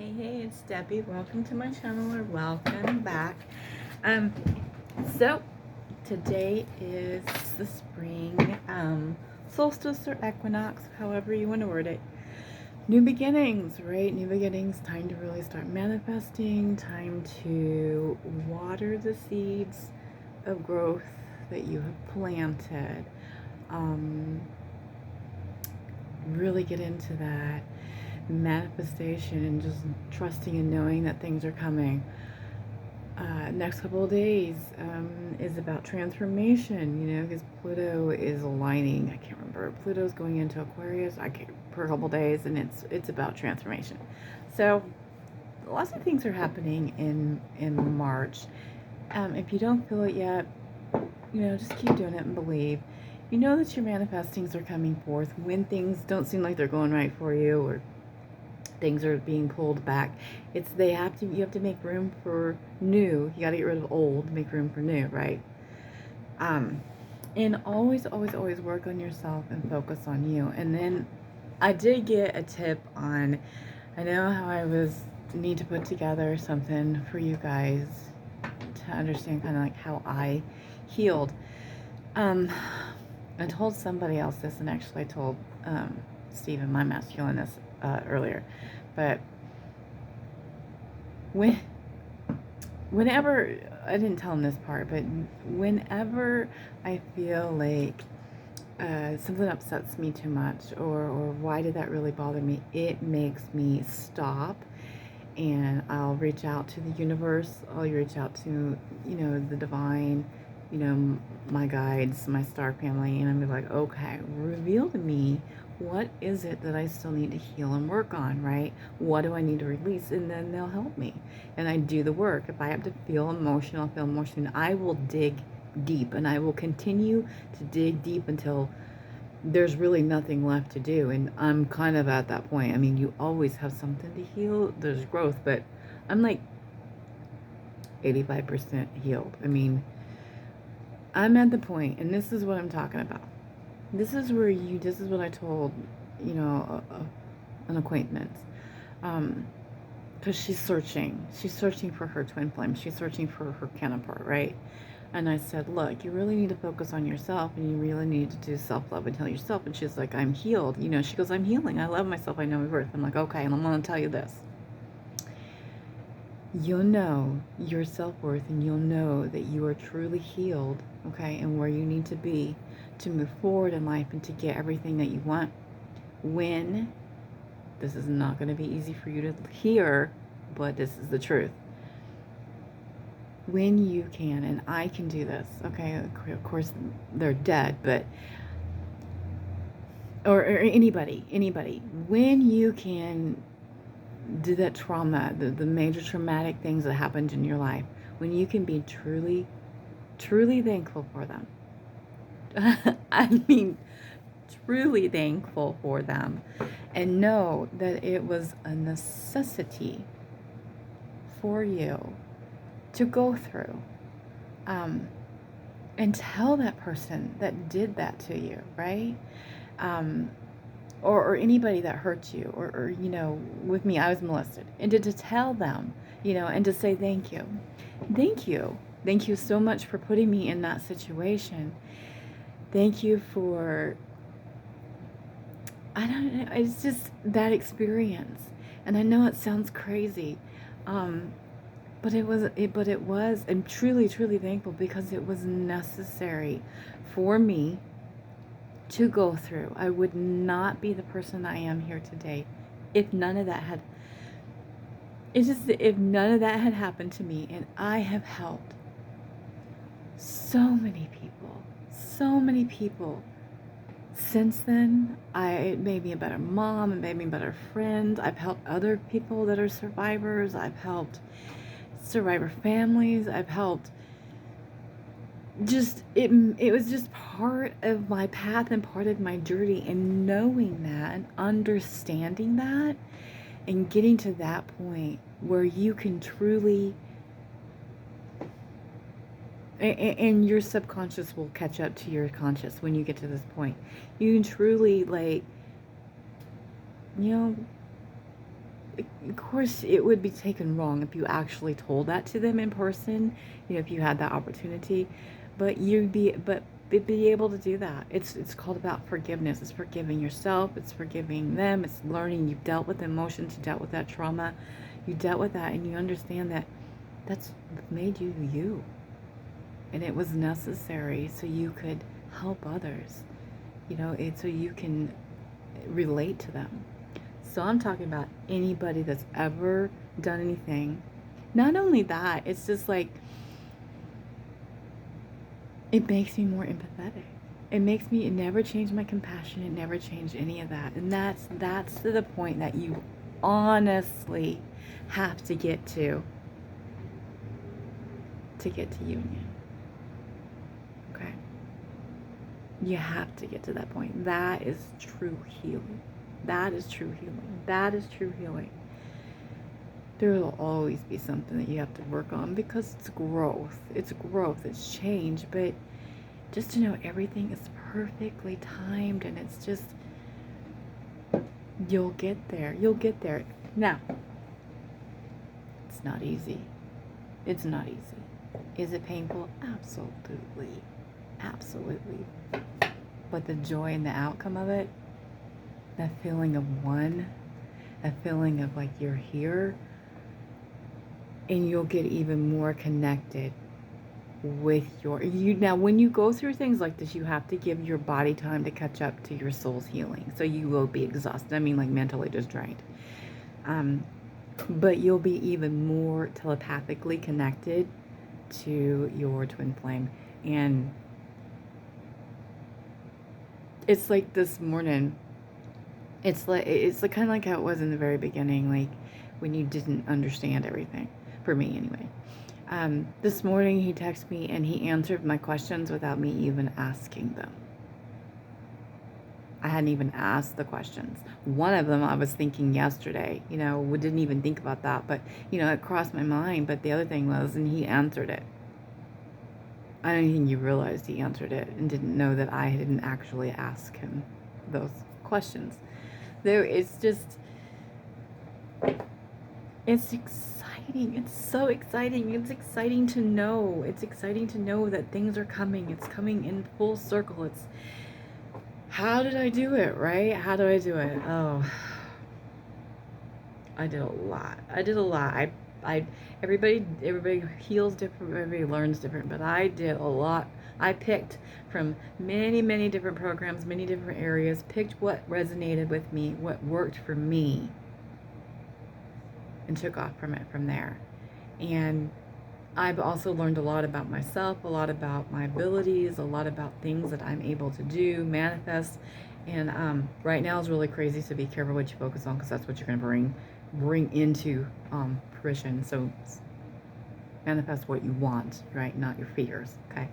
Hey, it's Debbie. Welcome to my channel, or welcome back. So today is the spring solstice or equinox, however you want to word it. New beginnings, right? New beginnings, time to really start manifesting, time to water the seeds of growth that you have planted. Really get into that manifestation and just trusting and knowing that things are coming. Next couple of days is about transformation, you know, because Pluto is aligning. I can't remember. Pluto's going into Aquarius for a couple of days, and it's about transformation. So lots of things are happening in March. If you don't feel it yet, you know, just keep doing it and believe. You know that your manifestings are coming forth when things don't seem like they're going right for you, or things are being pulled back. You have to make room for new. You got to get rid of old, make room for new, right? And always work on yourself and focus on you. And then I did get a tip on, I know how need to put together something for you guys to understand kind of like how I healed. I told somebody else this, and actually I told Stephen, my masculinist, earlier. But whenever, I didn't tell him this part, but whenever I feel like something upsets me too much, or why did that really bother me, it makes me stop, and I'll reach out to the universe. I'll reach out to, you know, the divine, you know, my guides, my star family, and I'm be like, okay, reveal to me, what is it that I still need to heal and work on, right? What do I need to release? And then they'll help me. And I do the work. If I have to feel emotion, I'll feel emotion. I will dig deep, and I will continue to dig deep until there's really nothing left to do. And I'm kind of at that point. I mean, you always have something to heal. There's growth, but I'm like 85% healed. I mean, I'm at the point, and this is what I'm talking about. This is what I told, you know, an acquaintance. Because she's searching for her twin flame. She's searching for her counterpart, right? And I said, look, you really need to focus on yourself, and you really need to do self-love and heal yourself. And she's like, I'm healed. You know, she goes, I'm healing. I love myself. I know my worth. I'm like, okay, and I'm going to tell you this. You'll know your self-worth, and you'll know that you are truly healed, okay, and where you need to be to move forward in life and to get everything that you want. When, this is not going to be easy for you to hear, but this is the truth. When you can, and I can do this, okay, of course they're dead, but, or anybody, when you can do that trauma, the major traumatic things that happened in your life, when you can be truly thankful for them. I mean, truly thankful for them, and know that it was a necessity for you to go through, and tell that person that did that to you, right? Or anybody that hurt you, or, you know, with me, I was molested, and to tell them, you know, and to say thank you. Thank you so much for putting me in that situation. Thank you for, I don't know, it's just that experience. And I know it sounds crazy, but it was, I'm truly thankful, because it was necessary for me to go through. I would not be the person I am here today if none of that had, if none of that had happened to me. And I have helped so many people since then. It made me a better mom, it made me a better friend. I've helped other people that are survivors. I've helped survivor families. I've helped, just, it was just part of my path and part of my journey, and knowing that and understanding that and getting to that point where you can truly, and your subconscious will catch up to your conscious when you get to this point. You can truly, like, you know, of course, it would be taken wrong if you actually told that to them in person, you know, if you had that opportunity. But be able to do that. It's called about forgiveness. It's forgiving yourself. It's forgiving them. It's learning. You've dealt with emotions. You dealt with that trauma. You dealt with that, and you understand that that's made you you, and it was necessary so you could help others. You know, so you can relate to them. So I'm talking about anybody that's ever done anything. Not only that, it's just like, it makes me more empathetic. It makes me, it never changed my compassion. It never changed any of that. And that's to the point that you honestly have to get to union. Okay? You have to get to that point. That is true healing. That is true healing. That is true healing. There will always be something that you have to work on because it's growth. It's growth. It's change. But just to know everything is perfectly timed, and it's just, you'll get there. You'll get there. Now, it's not easy. It's not easy. Is it painful? Absolutely. Absolutely. But the joy and the outcome of it, that feeling of one, that feeling of like you're here, and you'll get even more connected with now when you go through things like this, you have to give your body time to catch up to your soul's healing. So you will be exhausted. I mean, like mentally just drained. But you'll be even more telepathically connected to your twin flame. And it's like this morning, it's like kind of like how it was in the very beginning, like when you didn't understand everything, for me anyway. This morning he texted me and he answered my questions without me even asking them. I hadn't even asked the questions. One of them I was thinking yesterday, you know, we didn't even think about that, but you know, it crossed my mind. But the other thing was, and he answered it. I don't think you realized he answered it and didn't know that I didn't actually ask him those questions. There, it's just, it's exciting. It's so exciting. It's exciting to know. It's exciting to know that things are coming. It's coming in full circle. It's, how did I do it, right? How do I do it? Oh, I did a lot. I did a lot. Everybody heals different, everybody learns different, but I did a lot. I picked from many different programs, many different areas, picked what resonated with me, what worked for me, and took off from it from there. And I've also learned a lot about myself, a lot about my abilities, a lot about things that I'm able to do, manifest. And right now is really crazy, so be careful what you focus on, because that's what you're going to bring into fruition. So manifest what you want, right? Not your fears, okay?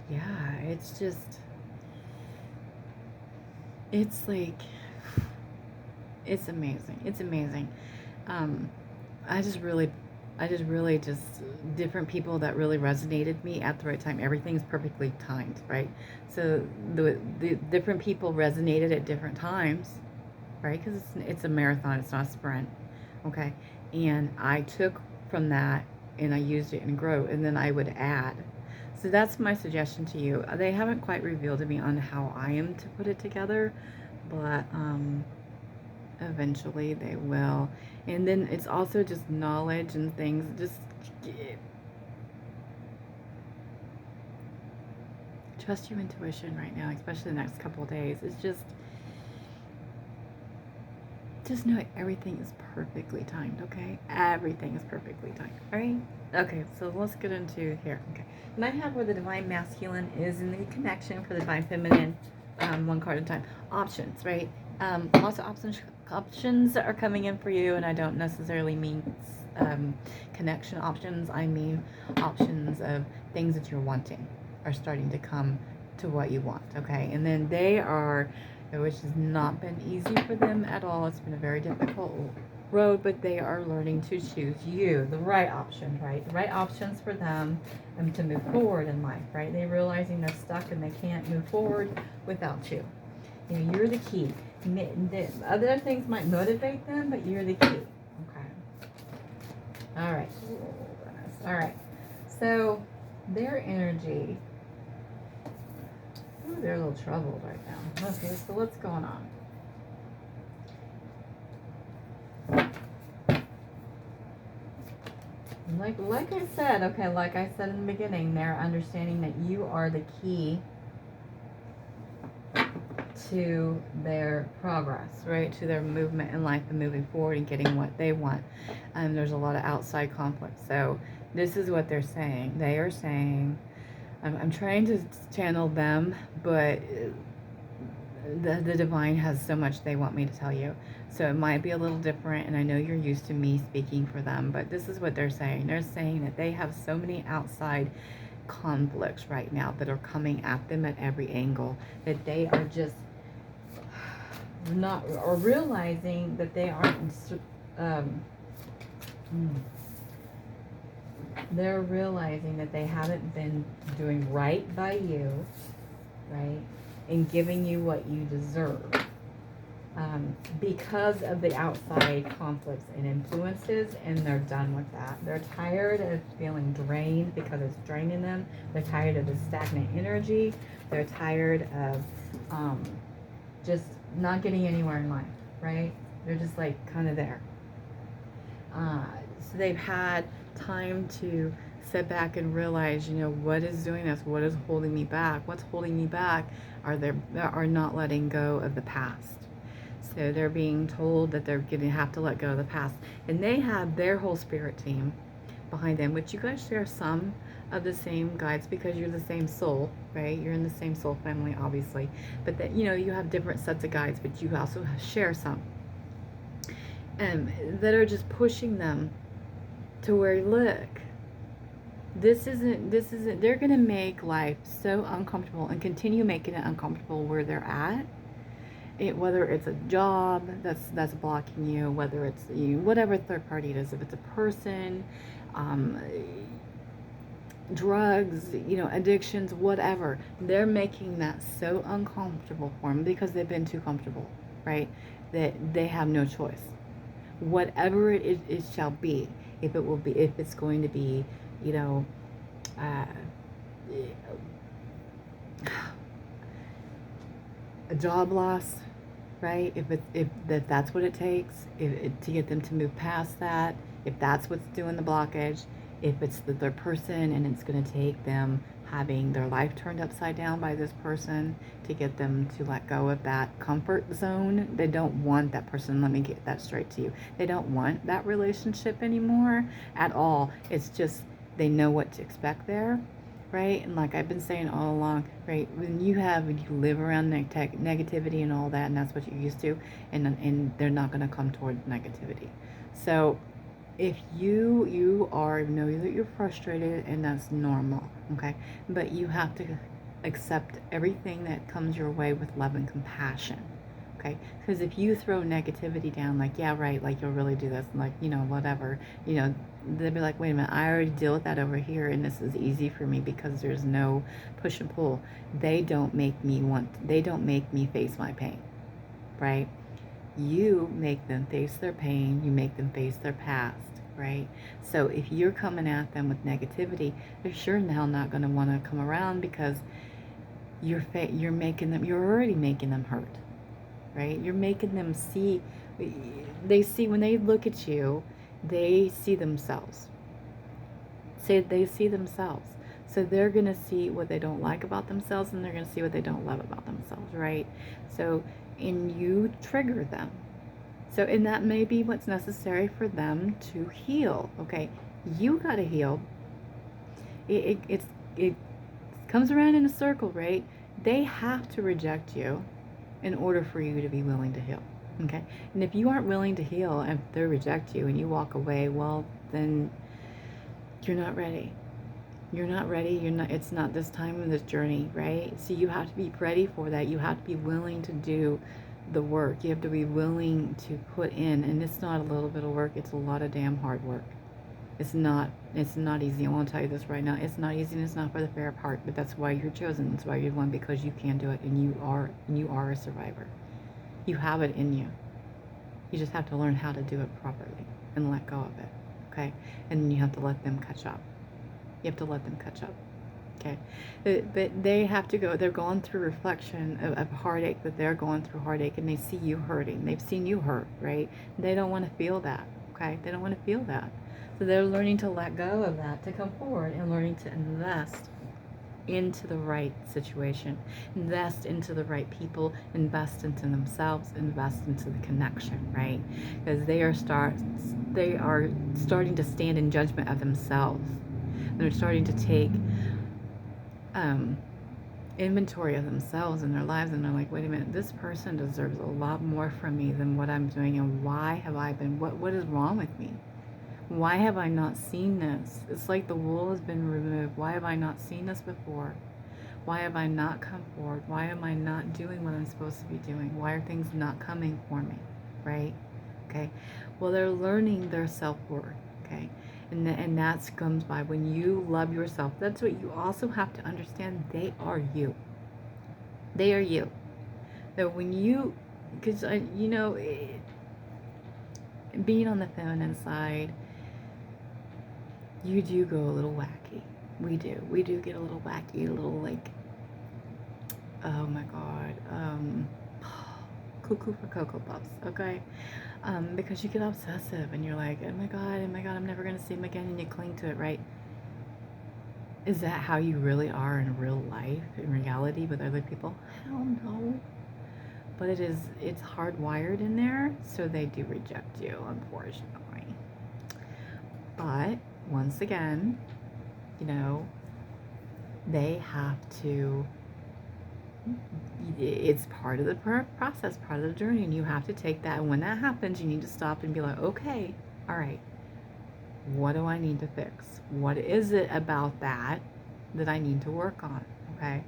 Yeah, it's just, it's like, it's amazing. It's amazing. I just really just, different people that really resonated with me at the right time. Everything's perfectly timed, right? So the different people resonated at different times, right? Because it's a marathon, it's not a sprint, okay? And I took from that and I used it and grow, and then I would add. So that's my suggestion to you. They haven't quite revealed to me on how I am to put it together, but eventually they will. And then it's also just knowledge and things. Just trust your intuition right now, especially the next couple of days. It's just know everything is perfectly timed, okay? Everything is perfectly timed, all right? Okay, so let's get into here. Okay, and I have where the divine masculine is in the connection for the divine feminine, one card at a time. Options, right? Lots of options are coming in for you, and I don't necessarily mean connection options. I mean options of things that you're wanting are starting to come to what you want, okay? And then they are, which has not been easy for them at all. It's been a very difficult road, but they are learning to choose you, the right option, right? The right options for them to move forward in life, right? They're realizing they're stuck and they can't move forward without you. You know, you're the key. The other things might motivate them, but you're the key. Okay. All right. All right. So their energy, ooh, they're a little troubled right now. Okay, so what's going on? Like I said, okay, like I said in the beginning, they're understanding that you are the key to their progress, right? To their movement in life and moving forward and getting what they want. There's a lot of outside conflict. So this is what they're saying. They are saying, I'm trying to channel them, but the divine has so much they want me to tell you. So it might be a little different, and I know you're used to me speaking for them, but this is what they're saying. They're saying that they have so many outside conflicts right now that are coming at them at every angle, that they are just not, or realizing that they aren't, they're realizing that they haven't been doing right by you, right, and giving you what you deserve, because of the outside conflicts and influences, and they're done with that. They're tired of feeling drained because it's draining them. They're tired of the stagnant energy. They're tired of just not getting anywhere in life, right? They're just like kind of there. So they've had time to sit back and realize, you know, what is doing this? What is holding me back? What's holding me back are not letting go of the past. So they're being told that they're going to have to let go of the past. And they have their whole spirit team behind them, which you guys share some of the same guides because you're the same soul, right? You're in the same soul family, obviously. But that, you know, you have different sets of guides, but you also share some. That are just pushing them to where, look, this isn't, they're going to make life so uncomfortable and continue making it uncomfortable where they're at. Whether it's a job that's blocking you, whether it's you, whatever third party it is, if it's a person, drugs, you know, addictions, whatever, they're making that so uncomfortable for them because they've been too comfortable, right? That they have no choice. Whatever it shall be, if it's going to be, you know, a job loss, right? If that's what it takes, to get them to move past that, if that's what's doing the blockage, if it's the third person and it's going to take them having their life turned upside down by this person to get them to let go of that comfort zone. They don't want that person. Let me get that straight to you. They don't want that relationship anymore at all. It's just they know what to expect there, right? And like I've been saying all along, right, when you live around negativity and all that, and that's what you're used to, and they're not going to come toward negativity. So if you know that you're frustrated, and that's normal, okay, but you have to accept everything that comes your way with love and compassion, okay? Because if you throw negativity down, like, yeah, right, like, you'll really do this, and like, you know, whatever, you know, they'll be like, wait a minute, I already deal with that over here, and this is easy for me because there's no push and pull. They don't make me face my pain, right? You make them face their pain. You make them face their past, right? So if you're coming at them with negativity, they're sure in hell not going to want to come around because you're already making them hurt, right? You're making them see. They see, when they look at you, they see themselves. They see themselves. So they're going to see what they don't like about themselves, and they're going to see what they don't love about themselves, right? So, and you trigger them. So, and that may be what's necessary for them to heal, okay? You got to heal. It comes around in a circle, right? They have to reject you in order for you to be willing to heal, okay? And if you aren't willing to heal and they reject you and you walk away, well, then you're not ready. You're not ready. It's not this time in this journey, right? So you have to be ready for that. You have to be willing to do the work. You have to be willing to put in, and it's not a little bit of work, it's a lot of damn hard work. It's not easy. I want to tell you this right now. It's not easy and it's not for the fair part, but that's why you're chosen. That's why you're one, because you can do it, and you are a survivor. You have it in you. You just have to learn how to do it properly and let go of it. Okay? And then you have to let them catch up. You have to let them catch up. Okay? But they have to go, they're going through reflection of heartache, that they're going through heartache, and they see you hurting. They've seen you hurt, right? They don't want to feel that. Okay? They don't want to feel that. So they're learning to let go of that, to come forward and learning to invest into the right situation, invest into the right people, invest into themselves, invest into the connection, right? Because they are starting to stand in judgment of themselves. They're starting to take inventory of themselves and their lives, and they're like, wait a minute, this person deserves a lot more from me than what I'm doing, and why have I been, what is wrong with me? Why have I not seen this? It's like the wool has been removed. Why have I not seen this before? Why have I not come forward? Why am I not doing what I'm supposed to be doing? Why are things not coming for me? Right? Okay. Well, they're learning their self-worth. Okay. And that comes by when you love yourself. That's what you also have to understand. They are you. They are you. So when you, because, being on the feminine side, you do go a little wacky. We do get a little wacky, a little like, oh my God, cuckoo for Cocoa Puffs, okay? Because you get obsessive and you're like, oh my God, I'm never gonna see him again, and you cling to it, right? Is that how you really are in real life, in reality, with other people? Hell no. But it's hardwired in there, so they do reject you, unfortunately. But once again, they have to, it's part of the process, part of the journey, and you have to take that. And when that happens, you need to stop and be like, okay, all right, what do I need to fix? What is it about that I need to work on? Okay?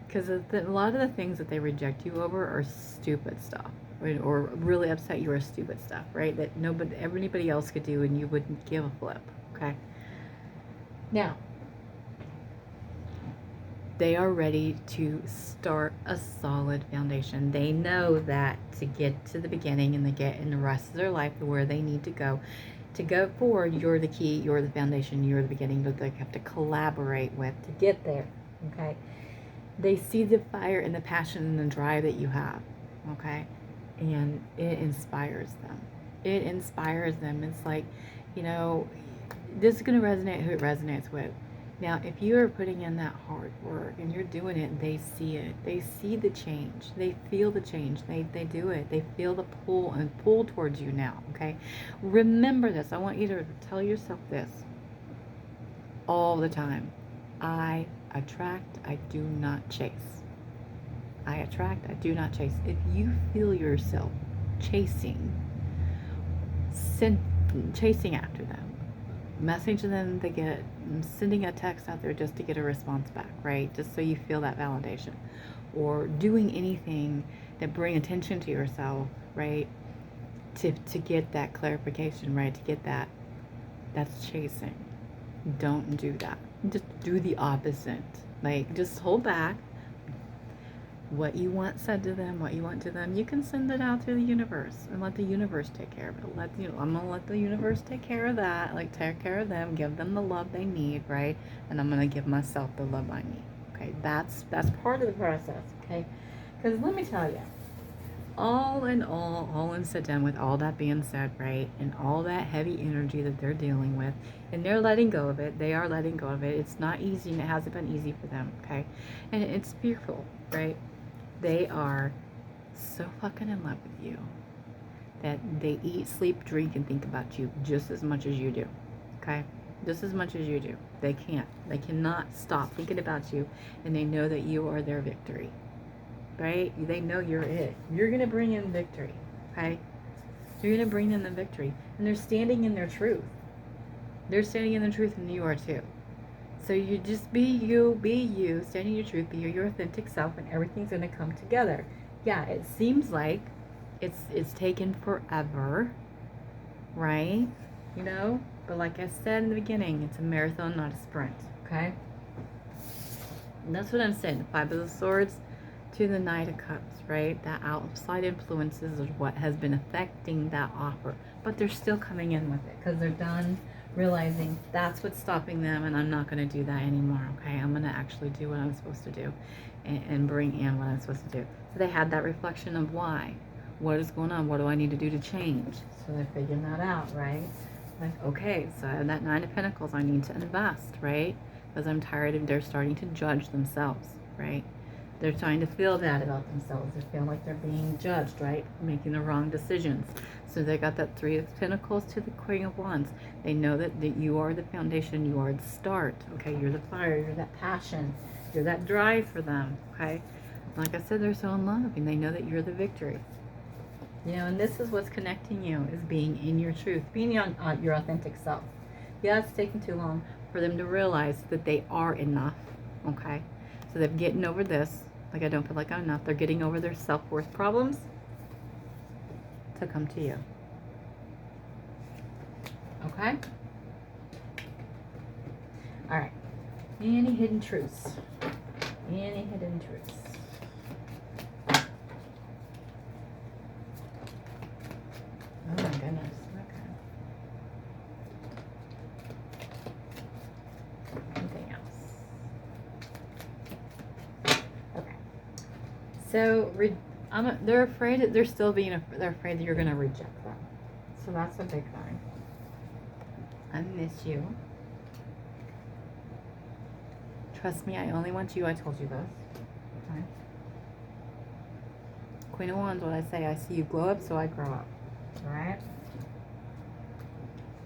Because a lot of the things that they reject you over are stupid stuff, right? Or really upset you, are stupid stuff, right? That everybody else could do and you wouldn't give a flip. Okay? Now, they are ready to start a solid foundation. They know that to get to the beginning and to get in the rest of their life to where they need to go forward, you're the key, you're the foundation, you're the beginning that they have to collaborate with to get there. Okay? They see the fire and the passion and the drive that you have. Okay? And it inspires them. It inspires them. It's like, this is going to resonate who it resonates with. Now, if you are putting in that hard work and you're doing it, they see it. They see the change. They feel the change. They do it. They feel the pull towards you now, okay? Remember this. I want you to tell yourself this all the time. I attract, I do not chase. I attract, I do not chase. If you feel yourself chasing after them, messaging them to get, sending a text out there just to get a response back, right? Just so you feel that validation, or doing anything that bring attention to yourself, right? To get that clarification, right? To get that's chasing. Don't do that. Just do the opposite. Like, just hold back. What you want said to them, what you want to them, you can send it out through the universe and let the universe take care of it. I'm gonna let the universe take care of that, like take care of them, give them the love they need, right? And I'm gonna give myself the love I need. Okay, that's part of the process. Okay, because let me tell you, all in sit down with all that being said, right, and all that heavy energy that they're dealing with, and they're letting go of it. They are letting go of it. It's not easy, and it hasn't been easy for them. Okay, and it's fearful, right? They are so fucking in love with you that they eat, sleep, drink, and think about you just as much as you do. Okay? Just as much as you do. They cannot stop thinking about you, and they know that you are their victory. Right? They know you're it. You're going to bring in victory. Okay? You're going to bring in the victory. And they're standing in their truth. They're standing in their truth, and you are too. So you just be you, standing your truth, be your authentic self, and everything's going to come together. Yeah, it seems like it's taken forever, right? But like I said in the beginning, it's a marathon, not a sprint, okay? And that's what I'm saying. The Five of Swords to the Knight of Cups, right? That outside influences is what has been affecting that offer. But they're still coming in with it because they're done realizing that's what's stopping them, and I'm not going to do that anymore, okay? I'm going to actually do what I'm supposed to do and bring in what I'm supposed to do. So they had that reflection of why. What is going on? What do I need to do to change? So they're figuring that out, right? Like, okay, so I have that Nine of Pentacles. I need to invest, right? Because I'm tired of they're starting to judge themselves, right? They're trying to feel bad about themselves. They feel like they're being judged, right? Making the wrong decisions. So they got that Three of Pentacles to the Queen of Wands. They know that you are the foundation. You are the start, okay? You're the fire. You're that passion. You're that drive for them, okay? Like I said, they're so in love, and they know that you're the victory. You know, and this is what's connecting you, is being in your truth, being your authentic self. Yeah, it's taking too long for them to realize that they are enough, okay? So they're getting over this, like I don't feel like I'm enough. They're getting over their self-worth problems to come to you, okay? All right, any hidden truths? Any hidden truths? Oh my goodness, okay. Anything else? Okay. So, they're afraid that they're still being, they're afraid that you're going to reject them. So that's a big thing. I miss you. Trust me, I only want you. I told you this. Okay. Queen of Wands, what I say, I see you glow up, so I grow up. Alright?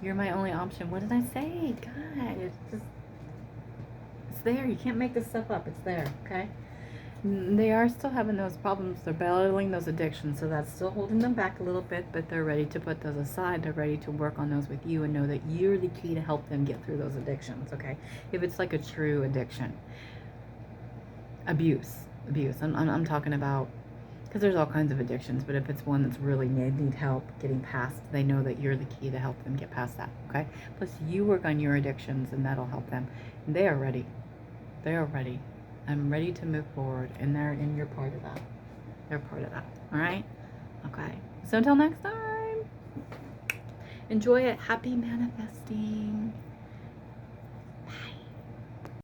You're my only option. What did I say? God, it's just, it's there. You can't make this stuff up. It's there, okay? They are still having those problems. They're battling those addictions, so that's still holding them back a little bit, but they're ready to put those aside. They're ready to work on those with you and know that you're the key to help them get through those addictions, okay? If it's like a true addiction. Abuse. I'm talking about, because there's all kinds of addictions, but if it's one that's really need help getting past, they know that you're the key to help them get past that, okay? Plus, you work on your addictions, and that'll help them. They are ready. They are ready. I'm ready to move forward, and you're part of that. They're part of that, all right? Okay. So until next time, enjoy it. Happy manifesting.